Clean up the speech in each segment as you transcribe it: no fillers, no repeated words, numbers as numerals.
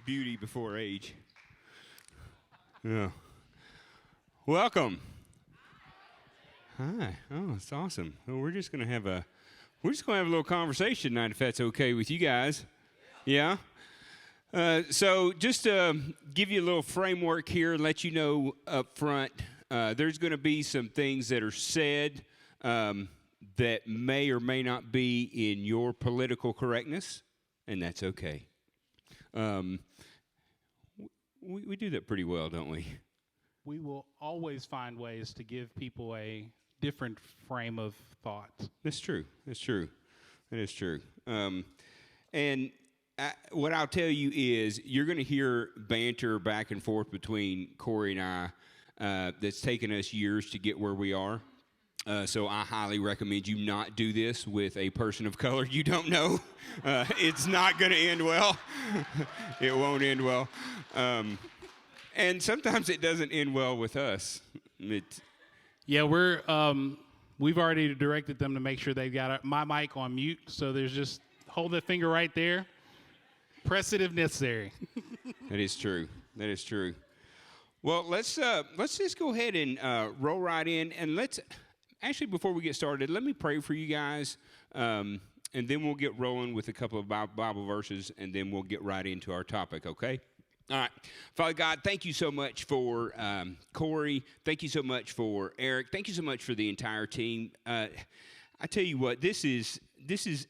beauty before age. Yeah. Welcome. Hi. Oh, it's awesome. Well, we're just gonna have a little conversation tonight, if that's okay with you guys. Yeah. So just to give you a little framework here and let you know up front, there's going to be some things that are said that may or may not be in your political correctness, and that's okay. We do that pretty well, don't we? We will always find ways to give people a different frame of thought. That's true. That is true. What I'll tell you is you're going to hear banter back and forth between Corey and I that's taken us years to get where we are. So I highly recommend you not do this with a person of color you don't know. It's not going to end well. It won't end well. And sometimes it doesn't end well with us. Yeah, we've already directed them to make sure they've got my mic on mute. So there's just hold that finger right there. Press it if necessary. That is true. Well, let's just go ahead and roll right in, and actually before we get started, let me pray for you guys, and then we'll get rolling with a couple of Bible verses, and then we'll get right into our topic. Okay. All right. Father God, thank you so much for Corey. Thank you so much for Eric. Thank you so much for the entire team. I tell you what, this is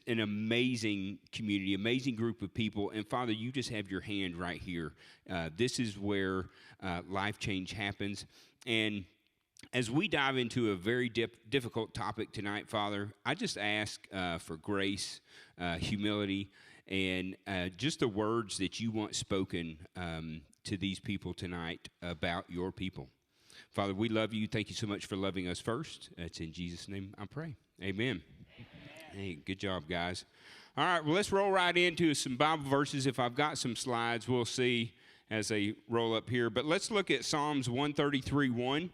an amazing community, amazing group of people. And Father, you just have your hand right here. This is where life change happens. And as we dive into a very difficult topic tonight, Father, I just ask for grace, humility, and just the words that you want spoken to these people tonight about your people. Father, we love you. Thank you so much for loving us first. It's in Jesus' name I pray. Amen. Hey, good job, guys. All right, well, let's roll right into some Bible verses. If I've got some slides, we'll see as they roll up here. But let's look at Psalms 133:1.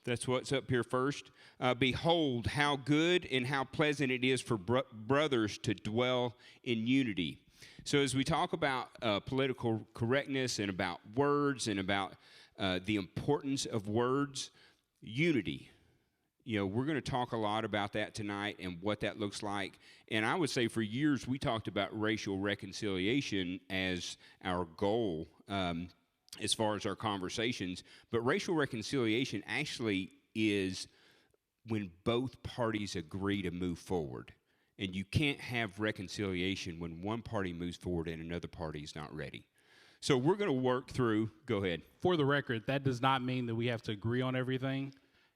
That's what's up here first. Behold, how good and how pleasant it is for brothers to dwell in unity. So as we talk about political correctness and about words and about the importance of words, unity. You know, we're going to talk a lot about that tonight and what that looks like. And I would say for years we talked about racial reconciliation as our goal as far as our conversations. But racial reconciliation actually is when both parties agree to move forward. And you can't have reconciliation when one party moves forward and another party is not ready. So we're going to work through. Go ahead. For the record, that does not mean that we have to agree on everything.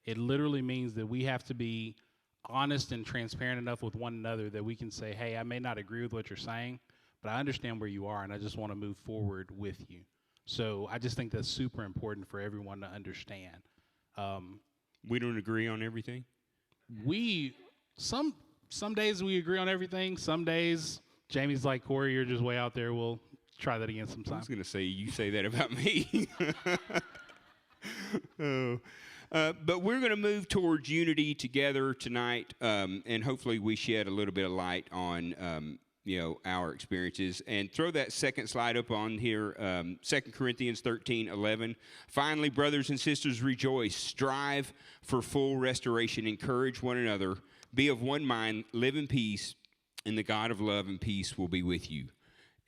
It literally means that we have to be honest and transparent enough with one another that we can say, hey, I may not agree with what you're saying, but I understand where you are, and I just want to move forward with you. So I just think that's super important for everyone to understand. We don't agree on everything? Some days we agree on everything. Some days, Jamie's like, Corey, you're just way out there. We'll try that again sometime. I was going to say, you say that about me. Oh. But we're going to move towards unity together tonight, and hopefully we shed a little bit of light on, our experiences. And throw that second slide up on here, 2 Corinthians 13:11. Finally, brothers and sisters, rejoice, strive for full restoration, encourage one another, be of one mind, live in peace, and the God of love and peace will be with you.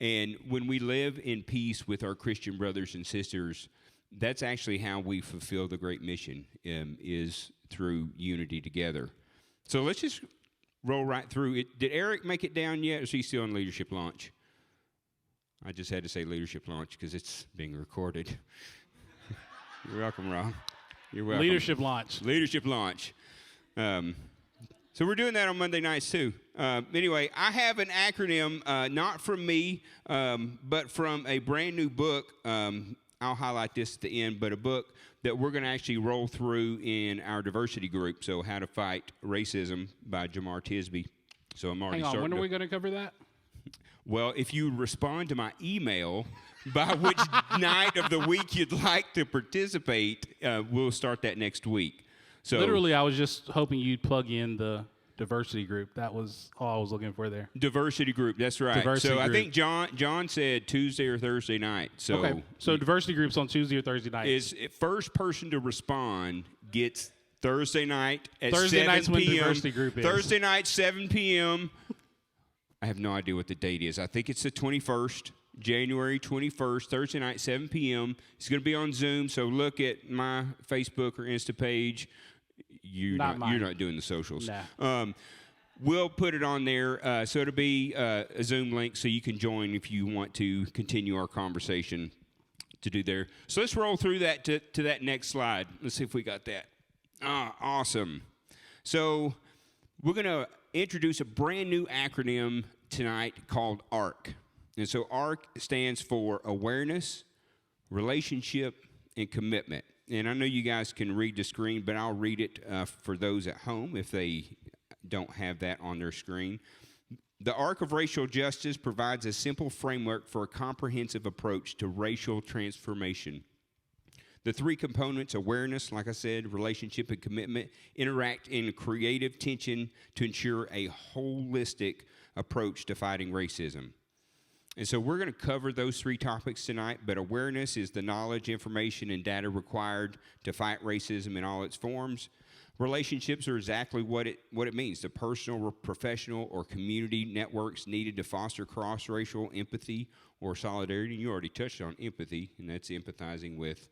And when we live in peace with our Christian brothers and sisters, that's actually how we fulfill the great mission, is through unity together. So let's just roll right through it. Did Eric make it down yet, or is he still on leadership launch? I just had to say leadership launch because it's being recorded. You're welcome, Rob. You're welcome. Leadership launch. Leadership launch. So we're doing that on Monday nights too. Anyway, I have an acronym, not from me, but from a brand new book. I'll highlight this at the end, but a book that we're going to actually roll through in our diversity group. So, How to Fight Racism by Jamar Tisby. So I'm already starting. When are we going to cover that? Well, if you respond to my email by which night of the week you'd like to participate, we'll start that next week. So literally, I was just hoping you'd plug in the diversity group. That was all I was looking for there. Diversity group. That's right. Diversity so I group. think John said Tuesday or Thursday night. So Okay. So diversity groups on Tuesday or Thursday night. is first person to respond gets Thursday night at Thursday 7 night's when p.m. diversity group is. Thursday night, 7 p.m. I have no idea what the date is. I think it's the 21st, January 21st, Thursday night, 7 p.m. It's going to be on Zoom, so look at my Facebook or Insta page. You're not doing the socials. Nah. We'll put it on there. So it'll be a Zoom link so you can join if you want to continue our conversation to do there. So let's roll through that to that next slide. Let's see if we got that. Awesome. So we're going to introduce a brand new acronym tonight called ARC. And so ARC stands for Awareness, Relationship, and Commitment. And I know you guys can read the screen, but I'll read it for those at home if they don't have that on their screen. The arc of racial justice provides a simple framework for a comprehensive approach to racial transformation. The three components, awareness, like I said, relationship, and commitment, interact in creative tension to ensure a holistic approach to fighting racism. And so we're going to cover those three topics tonight, but awareness is the knowledge, information, and data required to fight racism in all its forms. Relationships are exactly what it means, the personal, professional, or community networks needed to foster cross-racial empathy or solidarity. And you already touched on empathy, and that's empathizing with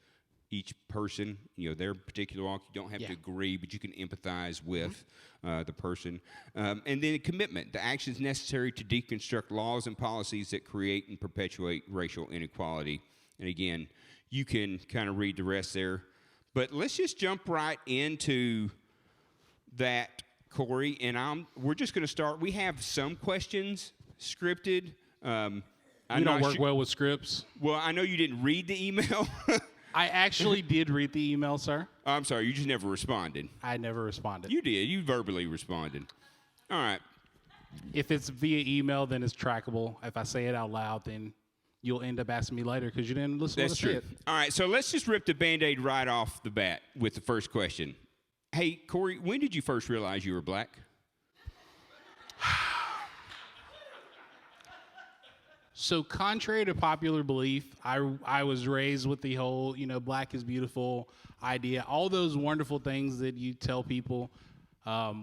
each person, their particular walk. You don't have to agree, but you can empathize with the person. And then commitment, the actions necessary to deconstruct laws and policies that create and perpetuate racial inequality. And again, you can kind of read the rest there. But let's just jump right into that, Corey. And we're just going to start. We have some questions scripted. You don't work well with scripts. Well, I know you didn't read the email. I actually did read the email, sir. I'm sorry, you just never responded. I never responded. You did. You verbally responded. All right. If it's via email, then it's trackable. If I say it out loud, then you'll end up asking me later because you didn't listen to what I said. That's true. All right, so let's just rip the Band-Aid right off the bat with the first question. Hey, Corey, when did you first realize you were black? So contrary to popular belief, I was raised with the whole, black is beautiful idea, all those wonderful things that you tell people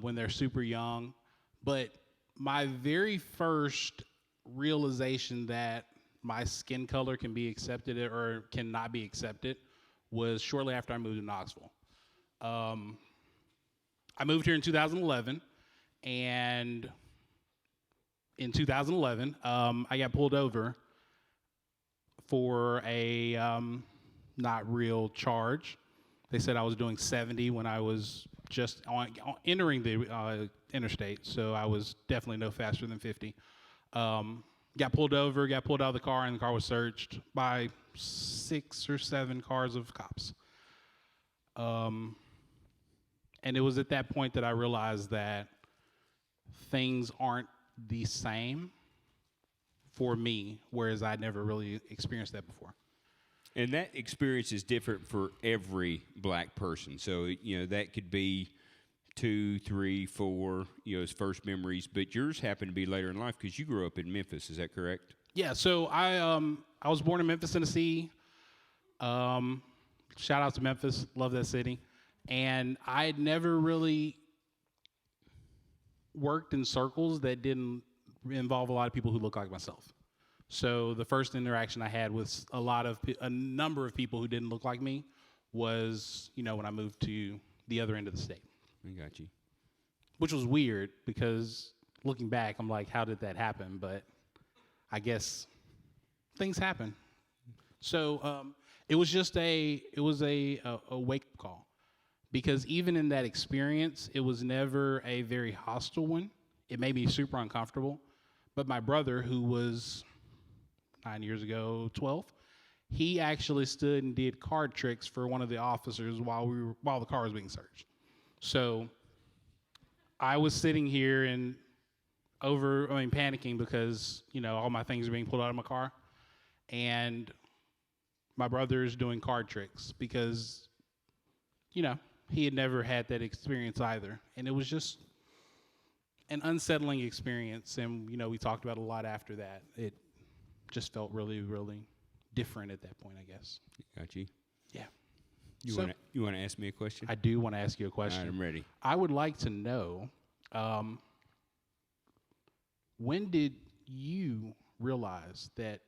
when they're super young. But my very first realization that my skin color can be accepted or cannot be accepted was shortly after I moved to Knoxville. I moved here in 2011, and in 2011, I got pulled over for a not real charge. They said I was doing 70 when I was just entering the interstate, so I was definitely no faster than 50. Got pulled over, got pulled out of the car, and the car was searched by 6 or 7 cars of cops. And it was at that point that I realized that things aren't the same for me, whereas I'd never really experienced that before. And that experience is different for every black person. So, that could be 2, 3, 4, as first memories, but yours happened to be later in life because you grew up in Memphis. Is that correct? Yeah, so I was born in Memphis, Tennessee. Shout out to Memphis. Love that city. And I had never really worked in circles that didn't involve a lot of people who look like myself. So the first interaction I had with a number of people who didn't look like me was, when I moved to the other end of the state. I got you. Which was weird because looking back, I'm like, how did that happen? But I guess things happen. So it was just a wake-up call. Because even in that experience, it was never a very hostile one. It made me super uncomfortable. But my brother, who was 9 years ago, 12, he actually stood and did card tricks for one of the officers while the car was being searched. So I was sitting here and panicking because, all my things are being pulled out of my car. And my brother is doing card tricks because, he had never had that experience either. And it was just an unsettling experience, and we talked about a lot after that. It just felt really, really different at that point, I guess. Got you. Yeah. You want to ask me a question? I do want to ask you a question. All right, I'm ready. I would like to know, when did you realize that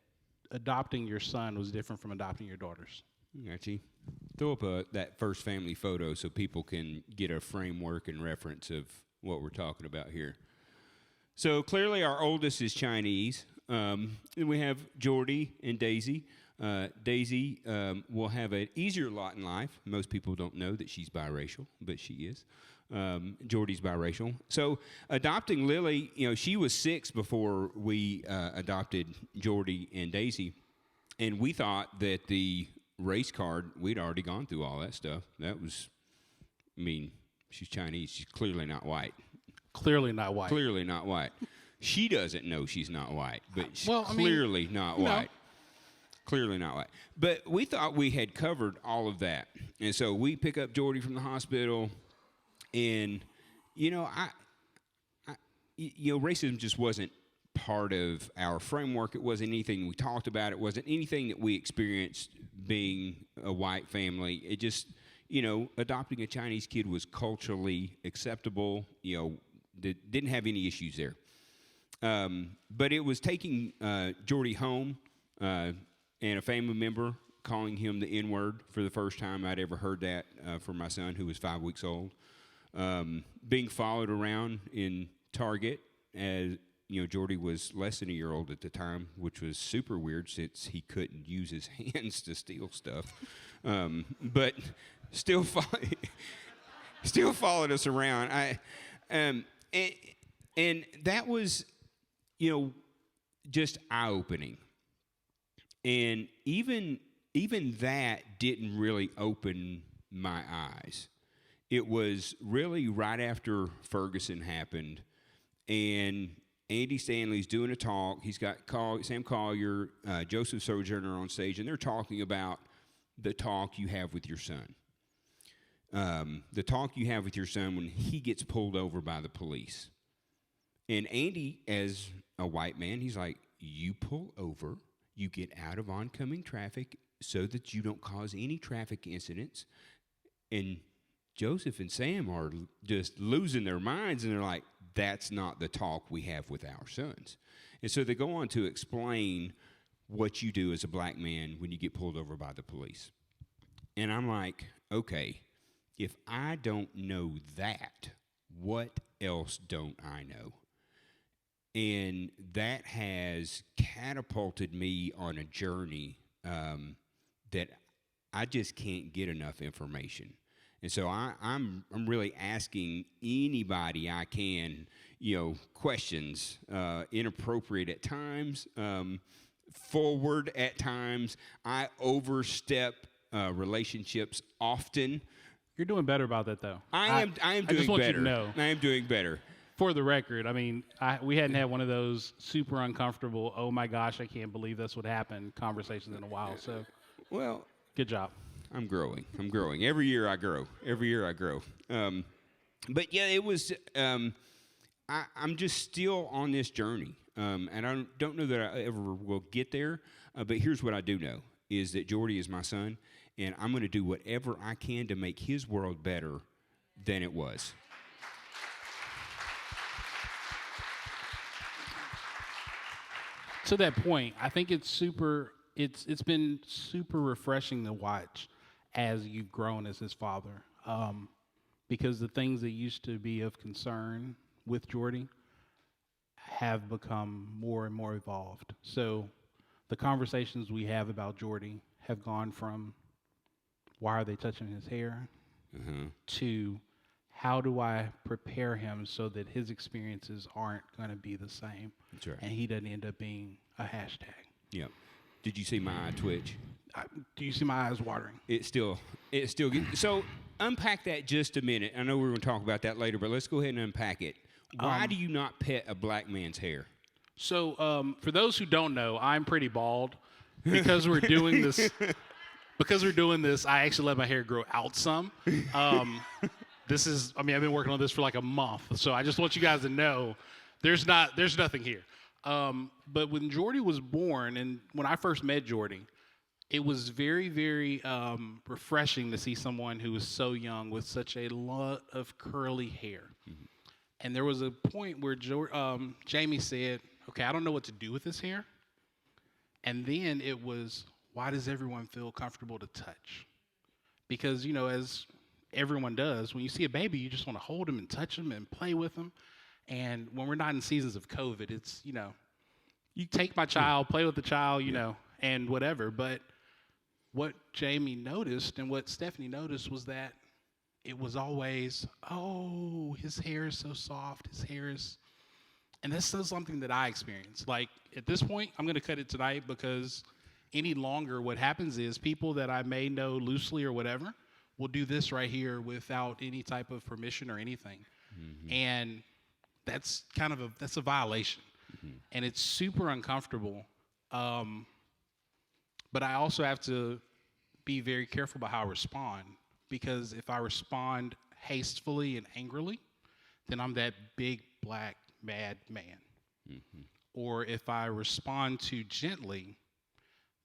adopting your son was different from adopting your daughters? Got you. Throw up that first family photo so people can get a framework and reference of what we're talking about here. So clearly our oldest is Chinese. And we have Jordy and Daisy. Daisy will have an easier lot in life. Most people don't know that she's biracial, but she is. Jordy's biracial. So adopting Lily, she was 6 before we adopted Jordy and Daisy. And we thought that the race card, we'd already gone through all that stuff. That was, she's Chinese. She's clearly not white. Clearly not white. Clearly not white. She doesn't know she's not white, but she's not white. Clearly not white. But we thought we had covered all of that. And so we pick up Jordy from the hospital, and, racism just wasn't part of our framework. It wasn't anything we talked about. It wasn't anything that we experienced being a white family. It just, adopting a Chinese kid was culturally acceptable. Didn't have any issues there. But it was taking Jordy home and a family member calling him the N-word for the first time I'd ever heard that from my son, who was 5 weeks old. Being followed around in Target as, Jordy was less than a year old at the time, which was super weird since he couldn't use his hands to steal stuff. But still followed us around. And that was, just eye-opening. And even that didn't really open my eyes. It was really right after Ferguson happened, and Andy Stanley's doing a talk. He's got Sam Collier, Joseph Sojourner on stage, and they're talking about the talk you have with your son. The talk you have with your son when he gets pulled over by the police. And Andy, as a white man, he's like, you pull over, you get out of oncoming traffic so that you don't cause any traffic incidents. And Joseph and Sam are just losing their minds, and they're like, that's not the talk we have with our sons. And so they go on to explain what you do as a black man when you get pulled over by the police. And I'm like, okay, if I don't know that, what else don't I know? And that has catapulted me on a journey that I just can't get enough information. And so I'm really asking anybody I can, questions, inappropriate at times, forward at times. I overstep relationships often. You're doing better about that, though. I am doing just want better. You to know. I am doing better. For the record, we hadn't had one of those super uncomfortable, oh my gosh, I can't believe this would happen conversations in a while. So, well, good job. I'm growing. Every year I grow. But yeah, it was. I'm just still on this journey, and I don't know that I ever will get there. But here's what I do know: is that Jordy is my son, and I'm going to do whatever I can to make his world better than it was. To that point, I think it's been super refreshing to watch as you've grown as his father, because the things that used to be of concern with Jordy have become more and more evolved. So the conversations we have about Jordy have gone from why are they touching his hair to how do I prepare him so that his experiences aren't going to be the same. That's right. And he doesn't end up being a hashtag. Yep. Did you see my eye twitch? Do you see my eyes watering? It's still so unpack that just a minute. I know we're going to talk about that later, but let's go ahead and unpack it. Why do you not pet a black man's hair? So for those who don't know, I'm pretty bald. Because we're doing this, I actually let my hair grow out some. I've been working on this for like a month, so I just want you guys to know there's nothing here. But when Jordy was born, and when I first met Jordy, it was very, very refreshing to see someone who was so young with such a lot of curly hair. Mm-hmm. And there was a point where Jamie said, okay, I don't know what to do with this hair. And then it was, why does everyone feel comfortable to touch? Because, as everyone does, when you see a baby, you just want to hold them and touch them and play with them. And when we're not in seasons of COVID, it's, you take my child, play with the child, and whatever. But what Jamie noticed and what Stephanie noticed was that it was always, oh, his hair is so soft, and this is something that I experienced. Like, at this point, I'm going to cut it tonight because any longer what happens is people that I may know loosely or whatever will do this right here without any type of permission or anything. Mm-hmm. And that's that's a violation. Mm-hmm. And it's super uncomfortable. But I also have to be very careful about how I respond, because if I respond hastily and angrily, then I'm that big black mad man. Mm-hmm. Or if I respond too gently,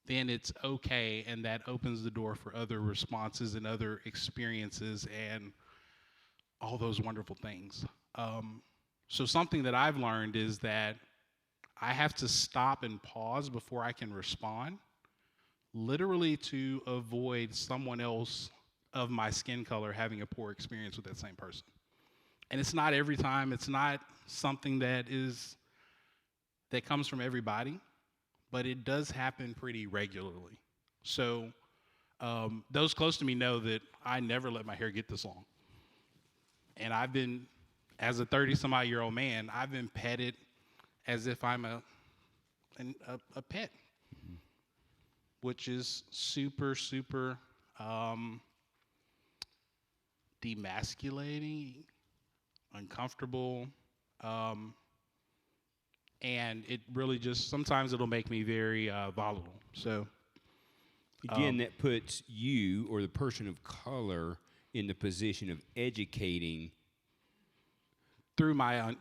then it's okay, and that opens the door for other responses and other experiences and all those wonderful things. So something that I've learned is that I have to stop and pause before I can respond, literally to avoid someone else of my skin color having a poor experience with that same person. And it's not every time. It's not something that comes from everybody, but it does happen pretty regularly. So those close to me know that I never let my hair get this long. And I've been, as a 30-some-odd-year-old man, I've been petted as if I'm a pet, mm-hmm. which is super, super demasculating, uncomfortable, and it really just, sometimes it'll make me very volatile. So again, that puts you, or the person of color, in the position of educating through my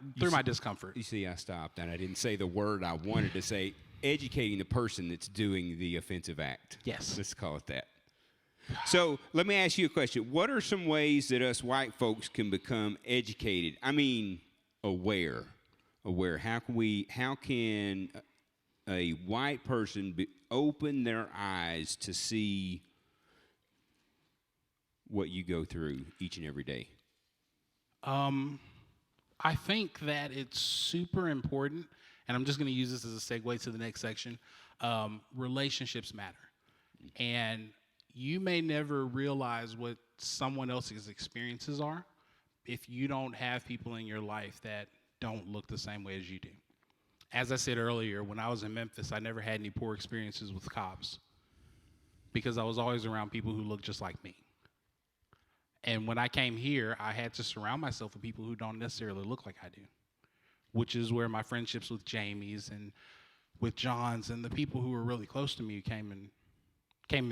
discomfort. You see, I stopped and I didn't say the word I wanted to say. Educating the person that's doing the offensive act. Yes, let's call it that. So let me ask you a question. What are some ways that us white folks can become educated? I mean, aware. How can a white person open their eyes to see what you go through each and every day? I think that it's super important, and I'm just going to use this as a segue to the next section. Relationships matter. And you may never realize what someone else's experiences are if you don't have people in your life that don't look the same way as you do. As I said earlier, when I was in Memphis, I never had any poor experiences with cops because I was always around people who looked just like me. And when I came here, I had to surround myself with people who don't necessarily look like I do, which is where my friendships with Jamie's and with John's and the people who were really close to me came in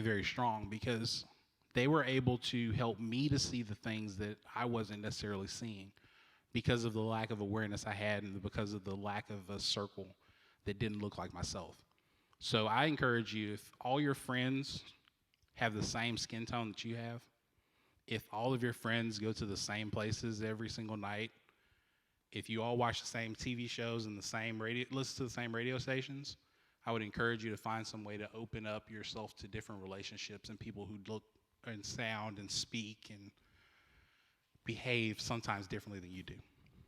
very strong, because they were able to help me to see the things that I wasn't necessarily seeing because of the lack of awareness I had and because of the lack of a circle that didn't look like myself. So I encourage you, if all your friends have the same skin tone that you have, if all of your friends go to the same places every single night, if you all watch the same TV shows and listen to the same radio stations, I would encourage you to find some way to open up yourself to different relationships and people who look and sound and speak and behave sometimes differently than you do.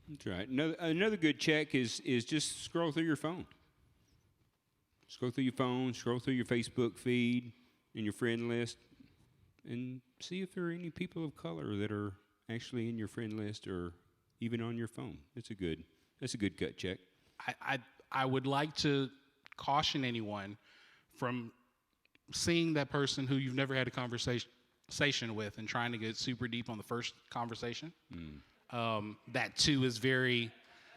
That's right. Another good check is just scroll through your phone. Scroll through your phone, scroll through your Facebook feed and your friend list, and see if there are any people of color that are actually in your friend list or even on your phone. That's a good gut check. I would like to caution anyone from seeing that person who you've never had a conversation with and trying to get super deep on the first conversation. That too is very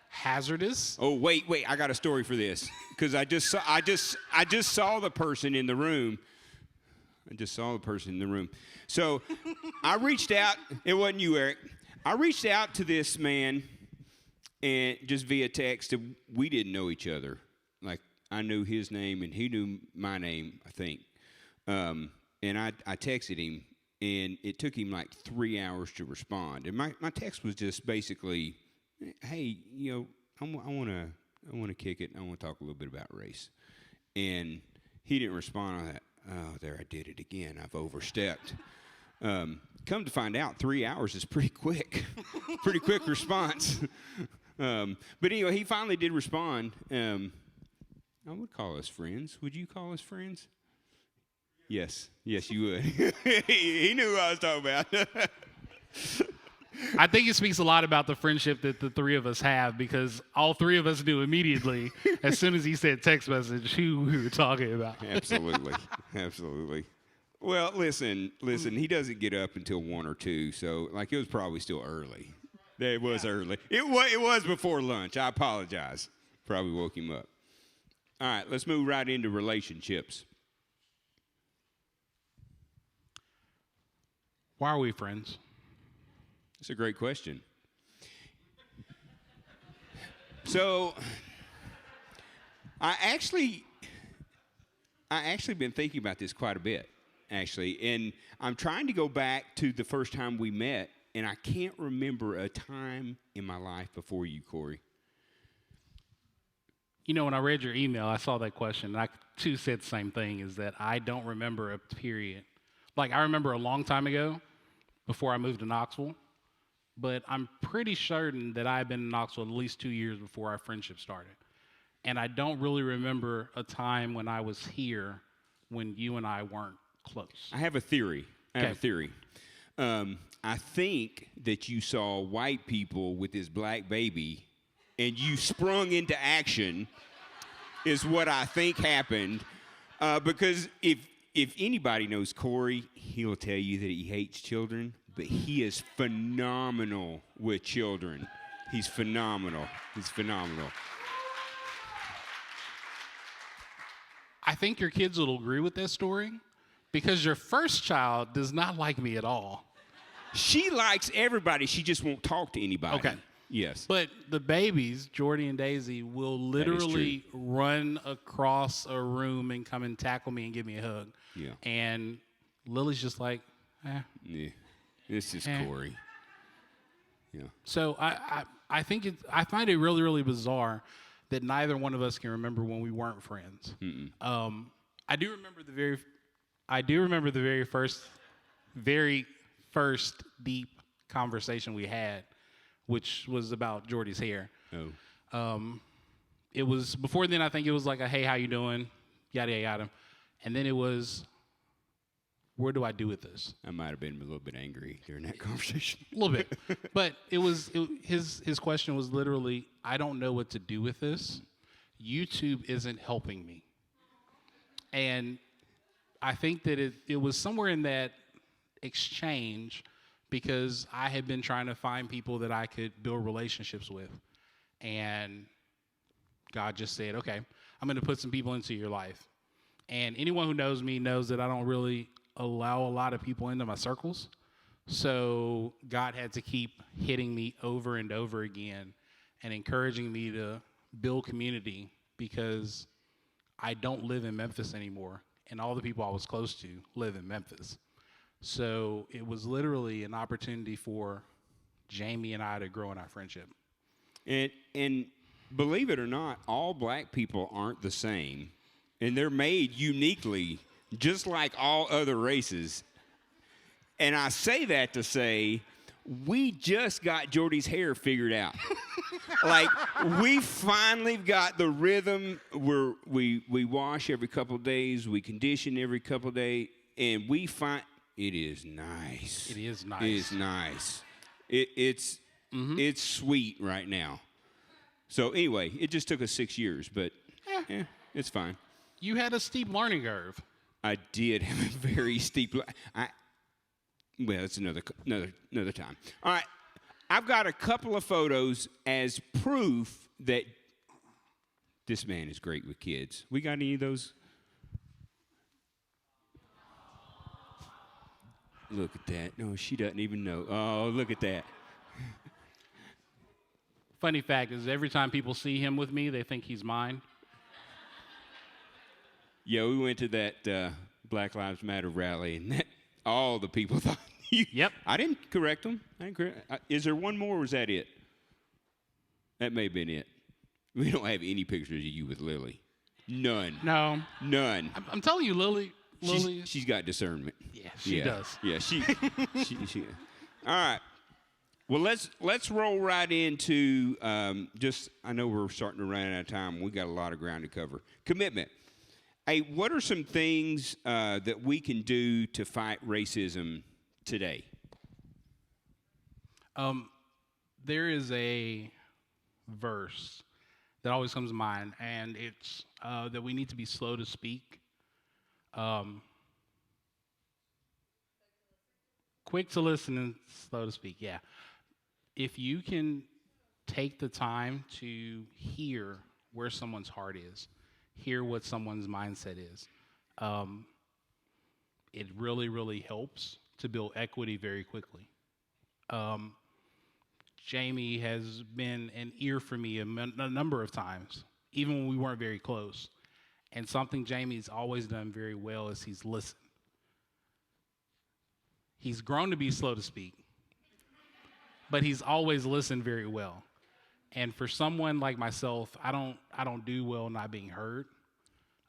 hazardous. Oh, wait, I got a story for this, because I just saw the person in the room. So I reached out. It wasn't you, Eric. I reached out to this man and just via text. We didn't know each other. Like, I knew his name and he knew my name, I think. And I texted him, and it took him like 3 hours to respond. And my text was just basically, hey, I want to kick it. I want to talk a little bit about race. And he didn't respond on that. Oh, there, I did it again. I've overstepped. Come to find out, 3 hours is pretty quick. Pretty quick response. But anyway, he finally did respond. I would call us friends. Would you call us friends? Yes, you would. He knew who I was talking about. I think it speaks a lot about the friendship that the three of us have, because all three of us knew immediately as soon as he said text message who we were talking about. Absolutely. Well, listen, he doesn't get up until 1 or 2, so it was probably still early. It was early. It was before lunch. I apologize. Probably woke him up. All right, let's move right into relationships. Why are we friends? That's a great question. So, I actually been thinking about this quite a bit, actually, and I'm trying to go back to the first time we met, and I can't remember a time in my life before you, Corey. When I read your email, I saw that question, and I too said the same thing, is that I don't remember a period. Like, I remember a long time ago, before I moved to Knoxville, but I'm pretty certain that I had been in Knoxville at least 2 years before our friendship started. And I don't really remember a time when I was here when you and I weren't close. I have a theory. I think that you saw white people with this black baby, and you sprung into action is what I think happened. Because if anybody knows Corey, he'll tell you that he hates children, but he is phenomenal with children. He's phenomenal. I think your kids will agree with that story, because your first child does not like me at all. She likes everybody. She just won't talk to anybody. Okay. Yes. But the babies, Jordy and Daisy, will literally run across a room and come and tackle me and give me a hug. Yeah. And Lily's just like, Yeah. This is Corey. Yeah. So I think I find it really, really bizarre that neither one of us can remember when we weren't friends. I do remember the very first deep conversation we had, which was about Jordy's hair. It was before then. I think it was like a, hey, how you doing? Yada yada yada. And then it was, where do I do with this? I might have been a little bit angry during that conversation. A little bit. But his question was literally, I don't know what to do with this. YouTube isn't helping me. And I think that it was somewhere in that exchange, because I had been trying to find people that I could build relationships with. And God just said, okay, I'm going to put some people into your life. And anyone who knows me knows that I don't really allow a lot of people into my circles. So God had to keep hitting me over and over again and encouraging me to build community, because I don't live in Memphis anymore, and all the people I was close to live in Memphis. So it was literally an opportunity for Jamie and I to grow in our friendship. And believe it or not, all black people aren't the same, and they're made uniquely, just like all other races. And I say that to say, we just got Jordy's hair figured out. Like, we finally got the rhythm where we wash every couple of days, we condition every couple of days, and we find it is nice. It is nice. It is nice. It's sweet right now. So anyway, it just took us 6 years, but it's fine. You had a steep learning curve. I did have a very steep. Well, it's another time. All right, I've got a couple of photos as proof that this man is great with kids. We got any of those? Look at that. No, she doesn't even know. Oh, look at that. Funny fact is every time people see him with me, they think he's mine. Yeah, we went to that Black Lives Matter rally, and all the people thought you. Yep. I didn't correct them. Is there one more, or is that it? That may have been it. We don't have any pictures of you with Lily. None. No. None. I'm telling you, Lily. She's got discernment. Yeah, she does. Yeah, she. All right. Well, let's roll right into I know we're starting to run out of time. We got a lot of ground to cover. Commitment. Hey, what are some things that we can do to fight racism today? There is a verse that always comes to mind, and it's that we need to be slow to speak, quick to listen, and slow to speak. Yeah. If you can take the time to hear where someone's heart is, hear what someone's mindset is, it really, really helps to build equity very quickly. Jamie has been an ear for me a number of times, even when we weren't very close. And something Jamie's always done very well is he's listened. He's grown to be slow to speak, but he's always listened very well. And for someone like myself, I don't do well not being heard.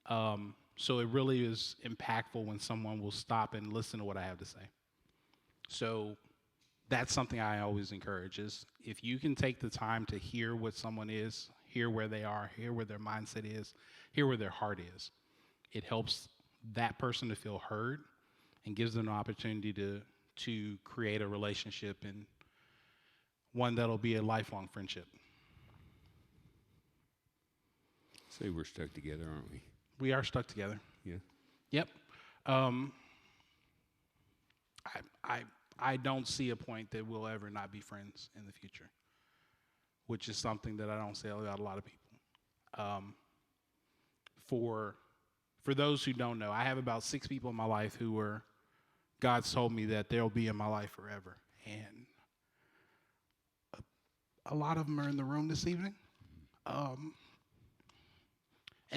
So it really is impactful when someone will stop and listen to what I have to say. So that's something I always encourage is if you can take the time to hear what someone is, hear where they are, hear where their mindset is, hear where their heart is, it helps that person to feel heard and gives them an opportunity to create a relationship and one that'll be a lifelong friendship. Say we're stuck together, aren't we? We are stuck together. Yeah. Yep. I don't see a point that we'll ever not be friends in the future, which is something that I don't say about a lot of people. For those who don't know, I have about 6 people in my life who God's told me that they'll be in my life forever. And a lot of them are in the room this evening. And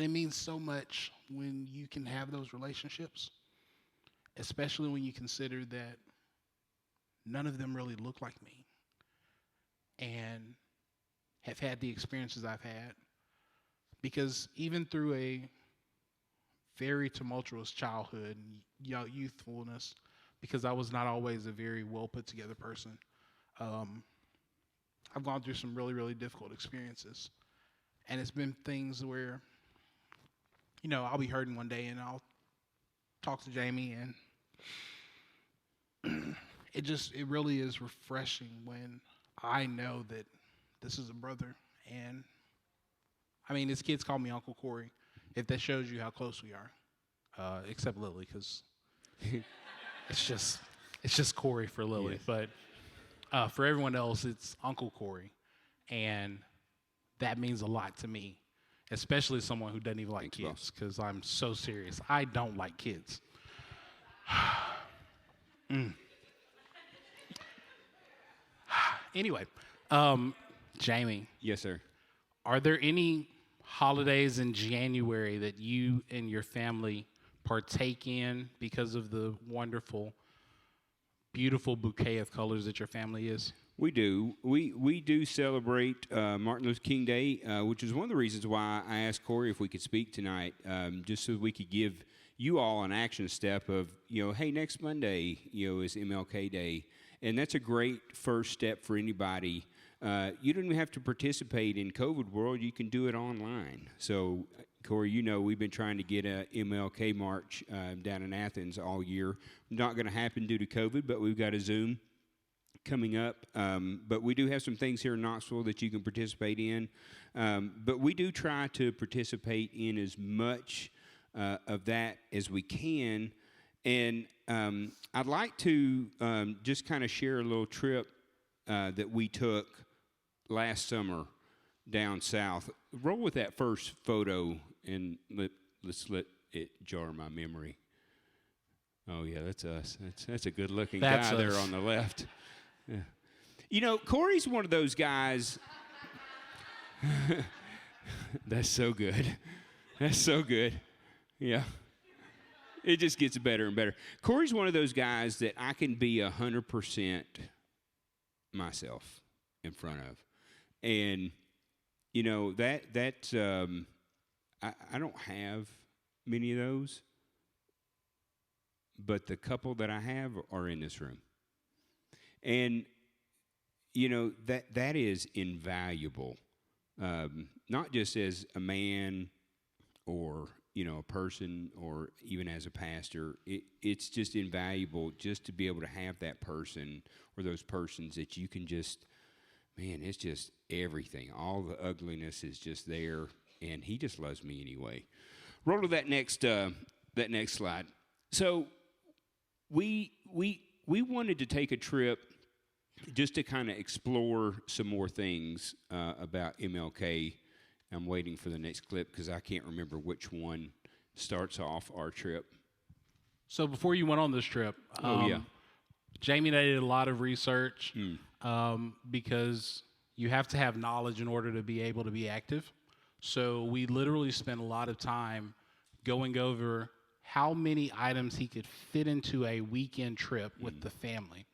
it means so much when you can have those relationships, especially when you consider that none of them really look like me and have had the experiences I've had. Because even through a very tumultuous childhood and youthfulness, because I was not always a very well put together person, I've gone through some really, really difficult experiences. And it's been things where, I'll be hurting one day and I'll talk to Jamie, and it really is refreshing when I know that this is a brother. And his kids call me Uncle Corey, if that shows you how close we are, except Lily, because it's just Corey for Lily. Yes. But for everyone else, it's Uncle Corey, and that means a lot to me, especially someone who doesn't even like kids, because I'm so serious. I don't like kids. Anyway, Jamie. Yes, sir. Are there any holidays in January that you and your family partake in because of the wonderful, beautiful bouquet of colors that your family is? We do. We do celebrate Martin Luther King Day, which is one of the reasons why I asked Corey if we could speak tonight, just so we could give you all an action step of, hey, next Monday, is MLK Day. And that's a great first step for anybody. You don't even have to participate in COVID world. You can do it online. So, Corey, we've been trying to get a MLK march down in Athens all year. Not going to happen due to COVID, but we've got a Zoom coming up. But we do have some things here in Knoxville that you can participate in. But we do try to participate in as much of that as we can. And I'd like to just kind of share a little trip that we took last summer down south. Roll with that first photo, and let's let it jar my memory. Oh, yeah, that's us. That's a good-looking guy there on the left. Yeah. Corey's one of those guys. That's so good. That's so good. Yeah. It just gets better and better. Corey's one of those guys that I can be 100% myself in front of. And, you know, I don't have many of those, but the couple that I have are in this room. And, you know, that is invaluable, not just as a man or, you know, a person or even as a pastor. It's just invaluable just to be able to have that person or those persons that you can just, man, it's just everything. All the ugliness is just there, and he just loves me anyway. Roll to that next slide. So we wanted to take a trip just to kind of explore some more things about MLK. I'm waiting for the next clip because I can't remember which one starts off our trip. So before you went on this trip, Jamie and I did a lot of research because you have to have knowledge in order to be able to be active. So we literally spent a lot of time going over how many items he could fit into a weekend trip with the family.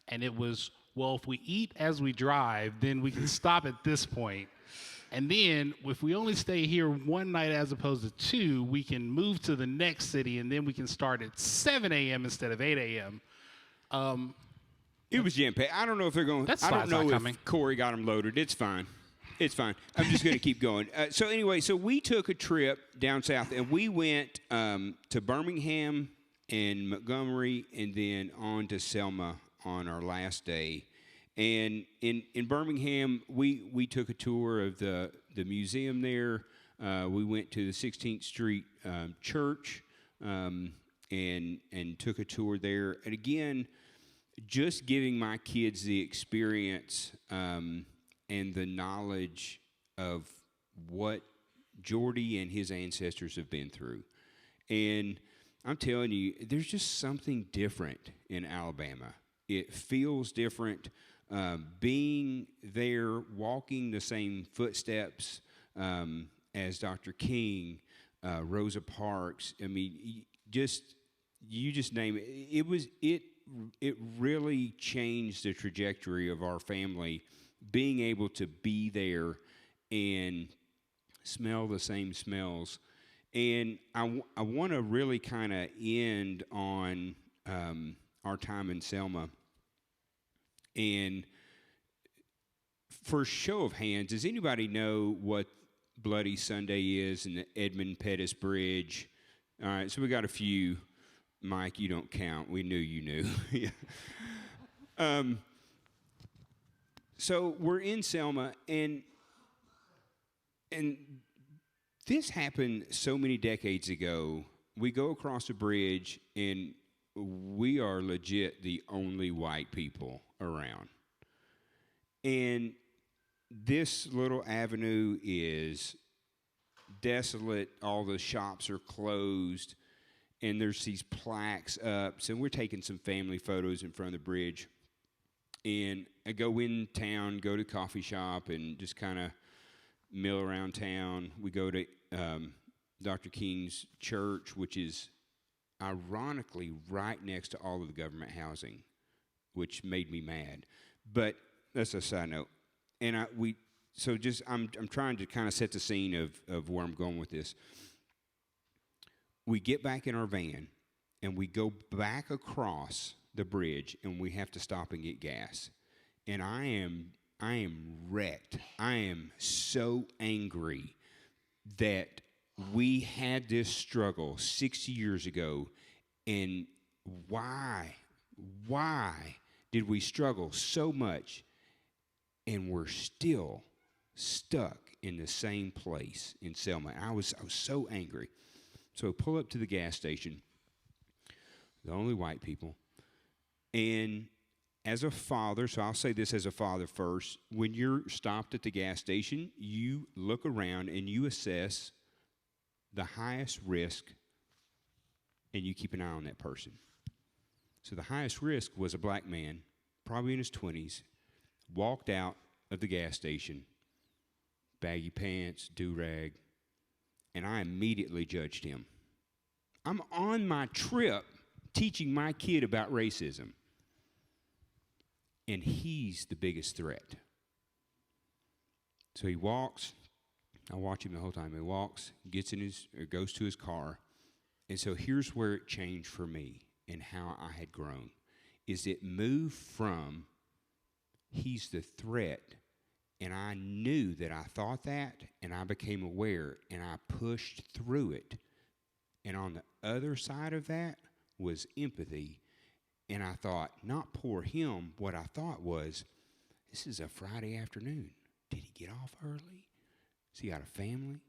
And it was, well, if we eat as we drive, then we can stop at this point. And then if we only stay here one night as opposed to two, we can move to the next city, and then we can start at 7 a.m. instead of 8 a.m. It was jam-packed. I don't know if they're going. I don't know if Corey got them loaded. It's fine. It's fine. I'm just going to keep going. So anyway, so we took a trip down south, and we went to Birmingham and Montgomery, and then on to Selma on our last day. And in Birmingham, we took a tour of the museum there. We went to the 16th Street Church and took a tour there. And again, just giving my kids the experience and the knowledge of what Jordy and his ancestors have been through. And I'm telling you, there's just something different in Alabama. It feels different. Being there, walking the same footsteps as Dr. King, Rosa Parks. I mean, you just name it. It really changed the trajectory of our family. Being able to be there and smell the same smells, and I want to really kind of end on our time in Selma. And for show of hands, does anybody know what Bloody Sunday is in the Edmund Pettus Bridge? All right, so we got a few. Mike, you don't count. We knew you knew. So we're in Selma, and this happened so many decades ago. We go across the bridge, and we are legit the only white people around. And this little avenue is desolate. All the shops are closed, and there's these plaques up. So we're taking some family photos in front of the bridge. And I go in town, go to the coffee shop, and just kind of mill around town. We go to Dr. King's church, which is ironically right next to all of the government housing, which made me mad. But that's a side note. And I'm trying to kind of set the scene of where I'm going with this. We get back in our van, and we go back across the bridge, and we have to stop and get gas. And I am wrecked. I am so angry that we had this struggle 60 years ago, and why did we struggle so much, and we're still stuck in the same place in Selma? I was so angry. So I pull up to the gas station, the only white people, and as a father, so I'll say this as a father first, when you're stopped at the gas station, you look around and you assess the highest risk, and you keep an eye on that person. So the highest risk was a black man, probably in his 20s, walked out of the gas station, baggy pants, do-rag, and I immediately judged him. I'm on my trip teaching my kid about racism, and he's the biggest threat. So he walks. I watch him the whole time. He walks, goes to his car, and so here's where it changed for me and how I had grown. Is it moved from he's the threat, and I knew that I thought that, and I became aware, and I pushed through it. And on the other side of that was empathy, and I thought, not poor him. What I thought was, this is a Friday afternoon. Did he get off early? Has he got a family?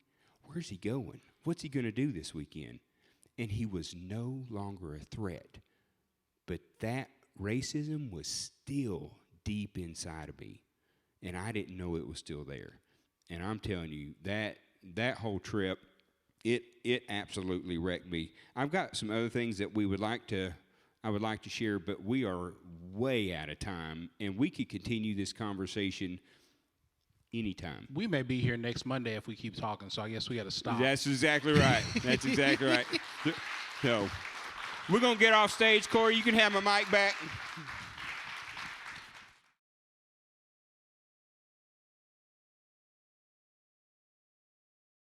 Where's he going? What's he going to do this weekend? And he was no longer a threat. But that racism was still deep inside of me, and I didn't know it was still there. And I'm telling you, that whole trip, it absolutely wrecked me. I've got some other things that I would like to share, but we are way out of time, and we could continue this conversation anytime. We may be here next Monday if we keep talking, so I guess we got to stop. That's exactly right. That's exactly right. So we're going to get off stage. Corey, you can have my mic back.